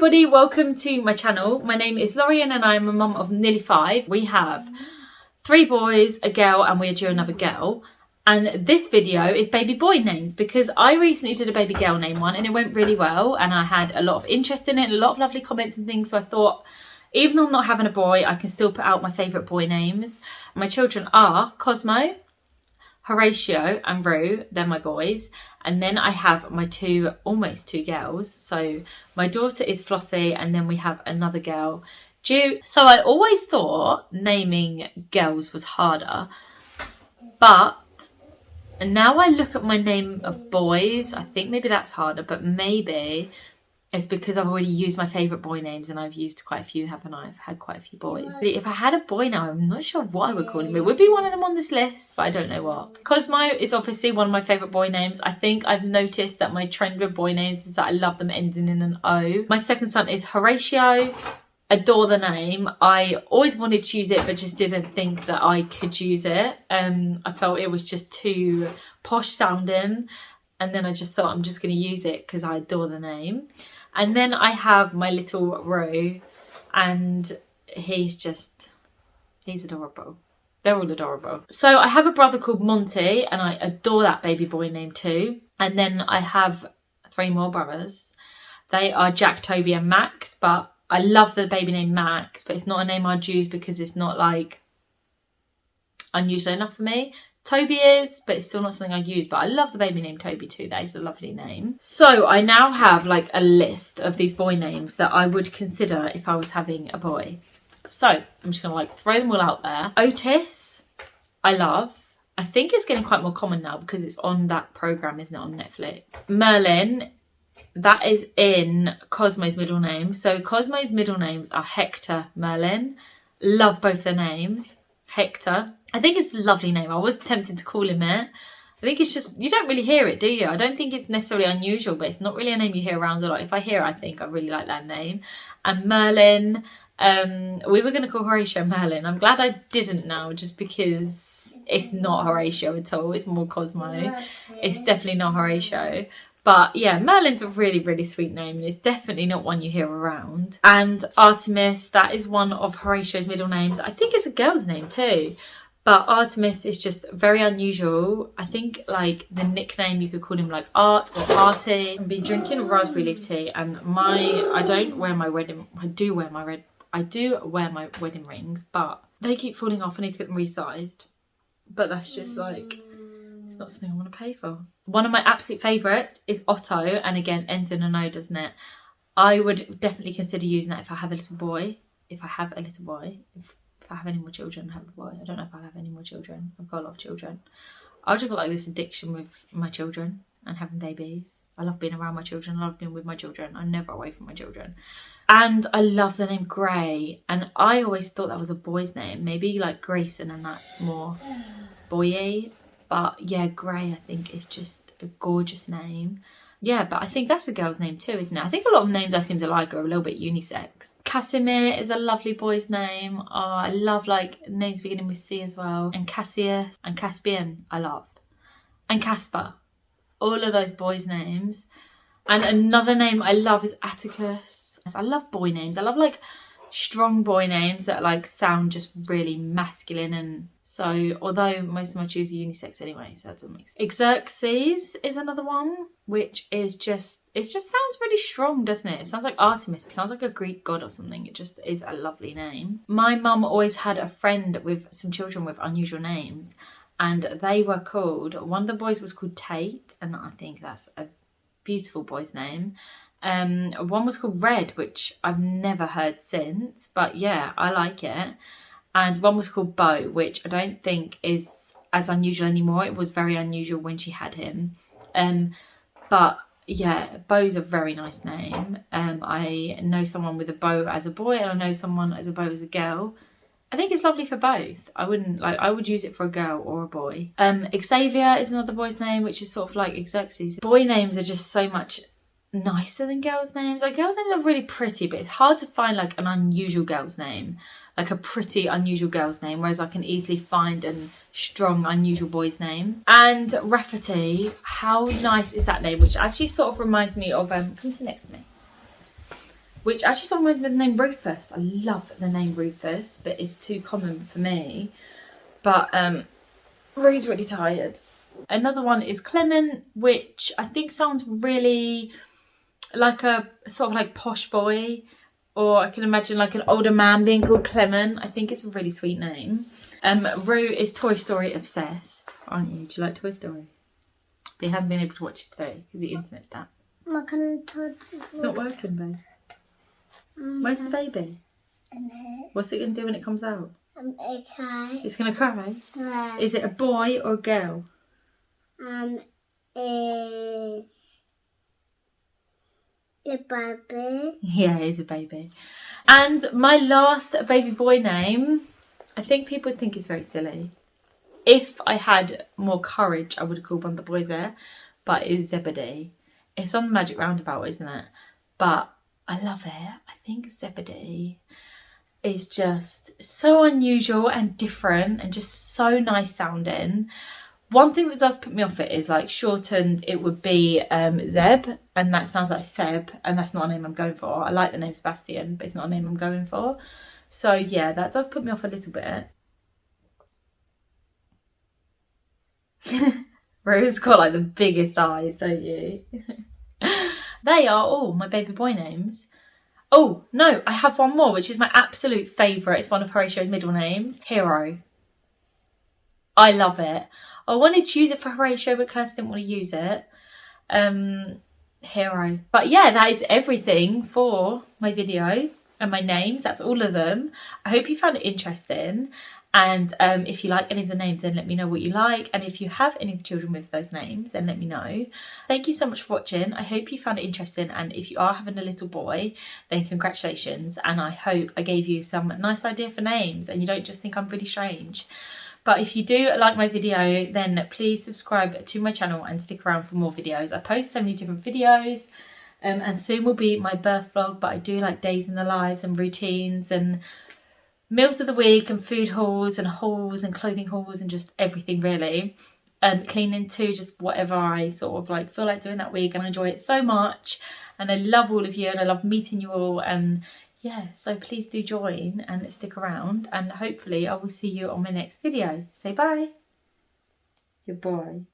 everybody, welcome to my channel. My name is Lorian and I'm a mum of nearly 5. We have 3 boys, a girl, and we're due another girl. And this video is baby boy names because I recently did a baby girl name one and it went really well and I had a lot of interest in it and a lot of lovely comments and things. So I thought, even though I'm not having a boy, I can still put out my favourite boy names. My children are Cosmo, Horatio and Rue, they're my boys. And then I have my almost two girls. So my daughter is Flossie and then we have another girl, Ju. So I always thought naming girls was harder. But now I look at my name of boys, I think maybe that's harder, but maybe it's because I've already used my favourite boy names and I've used quite a few, haven't I? I've had quite a few boys. If I had a boy now, I'm not sure what I would call him. It would be one of them on this list, but I don't know what. Cosmo is obviously one of my favourite boy names. I think I've noticed that my trend with boy names is that I love them ending in an O. My second son is Horatio. Adore the name. I always wanted to use it but just didn't think that I could use it. I felt it was just too posh sounding and then I just thought I'm just going to use it because I adore the name. And then I have my little Rue and he's adorable. They're all adorable. So I have a brother called Monty and I adore that baby boy name too. And then I have 3 more brothers. They are Jack, Toby and Max, but I love the baby name Max, but it's not a name I'd use because it's not like unusual enough for me. Toby is, but it's still not something I'd use, but I love the baby name Toby too. That is a lovely name. So I now have like a list of these boy names that I would consider if I was having a boy. So I'm just gonna like throw them all out there. Otis, I love. I think it's getting quite more common now because it's on that program, isn't it, on Netflix. Merlin, that is in Cosmo's middle name. So Cosmo's middle names are Hector, Merlin. Love both their names. Hector. I think it's a lovely name. I was tempted to call him it. I think it's just, you don't really hear it, do you? I don't think it's necessarily unusual, but it's not really a name you hear around a lot. If I hear it, I think I really like that name. And Merlin, we were going to call Horatio Merlin. I'm glad I didn't now, just because it's not Horatio at all. It's more Cosmo. It's definitely not Horatio. But yeah, Merlin's a really, really sweet name and it's definitely not one you hear around. And Artemis, that is one of Horatio's middle names. I think it's a girl's name too. But Artemis is just very unusual. I think like the nickname, you could call him like Art or Artie. I've been drinking raspberry leaf tea and I do wear my wedding rings, but they keep falling off. I need to get them resized. But that's just like, it's not something I want to pay for. One of my absolute favourites is Otto, and again, ends in an O, doesn't it? I would definitely consider using that if I have a little boy. If I have any more children, have a boy. I don't know if I'll have any more children. I've got a lot of children. I've just got like this addiction with my children and having babies. I love being around my children. I love being with my children. I'm never away from my children. And I love the name Gray. And I always thought that was a boy's name. Maybe like Grayson and that's more boy-y. But yeah, Gray I think is just a gorgeous name. Yeah, but I think that's a girl's name too, isn't it? I think a lot of names I seem to like are a little bit unisex. Casimir is a lovely boy's name. Oh, I love like names beginning with C as well. And Cassius and Caspian, I love. And Casper. All of those boys' names. And another name I love is Atticus. I love boy names. I love like strong boy names that like sound just really masculine, and so although most of my choose are unisex anyway, so that doesn't make sense. Xerxes is another one, which is just, it just sounds really strong, doesn't it? It sounds like Artemis. It sounds like a Greek god or something. It just is a lovely name. My mum always had a friend with some children with unusual names, and they were called, one of the boys was called Tate, and I think that's a beautiful boy's name. One was called Red, which I've never heard since, but yeah, I like it. And one was called Bo, which I don't think is as unusual anymore. It was very unusual when she had him. But yeah, Bo's a very nice name. I know someone with a Bo as a boy and I know someone as a Bo as a girl. I think it's lovely for both. I would use it for a girl or a boy. Xavier is another boy's name, which is sort of like Xerxes. Boy names are just so much nicer than girls' names. Like girls' names are really pretty, but it's hard to find like an unusual girl's name, like a pretty unusual girl's name, whereas I can easily find a strong unusual boy's name. And Rafferty, how nice is that name, which actually sort of reminds me of come sit next to me. which actually someone reminds me of the name Rufus. I love the name Rufus, but it's too common for me. But Rue's really tired. Another one is Clement, which I think sounds really like a sort of like posh boy, or I can imagine like an older man being called Clement. I think it's a really sweet name. Rue is Toy Story obsessed, aren't you? Do you like Toy Story? But you haven't been able to watch it today because the internet's down. It's not working, babe. Where's the baby? What's it going to do when it comes out? Okay. It's going to cry? Right. Is it a boy or a girl? Is a baby. Yeah, it is a baby. And my last baby boy name, I think people would think it's very silly. If I had more courage, I would have called one of the boys there. But it's Zebedee. It's on the Magic Roundabout, isn't it? But I love it. I think Zebedee is just so unusual and different and just so nice sounding. One thing that does put me off it is like shortened it would be Zeb, and that sounds like Seb, and that's not a name I'm going for. I like the name Sebastian, but it's not a name I'm going for. So yeah, that does put me off a little bit. Rose got like the biggest eyes, don't you? They are all my baby boy names. Oh, no, I have one more, which is my absolute favourite. It's one of Horatio's middle names. Hero. I love it. I wanted to use it for Horatio, but Kirsten didn't want to use it. Hero. But yeah, that is everything for my video and my names. That's all of them. I hope you found it interesting. And if you like any of the names, then let me know what you like. And if you have any of the children with those names, then let me know. Thank you so much for watching. I hope you found it interesting. And if you are having a little boy, then congratulations. And I hope I gave you some nice idea for names and you don't just think I'm really strange. But if you do like my video, then please subscribe to my channel and stick around for more videos. I post so many different videos. And soon will be my birth vlog. But I do like days in the lives and routines and meals of the week and food hauls and clothing hauls and just everything really. Cleaning too, just whatever I sort of like feel like doing that week, and I enjoy it so much. And I love all of you and I love meeting you all, and yeah, so please do join and stick around, and hopefully I will see you on my next video. Say bye. Your boy.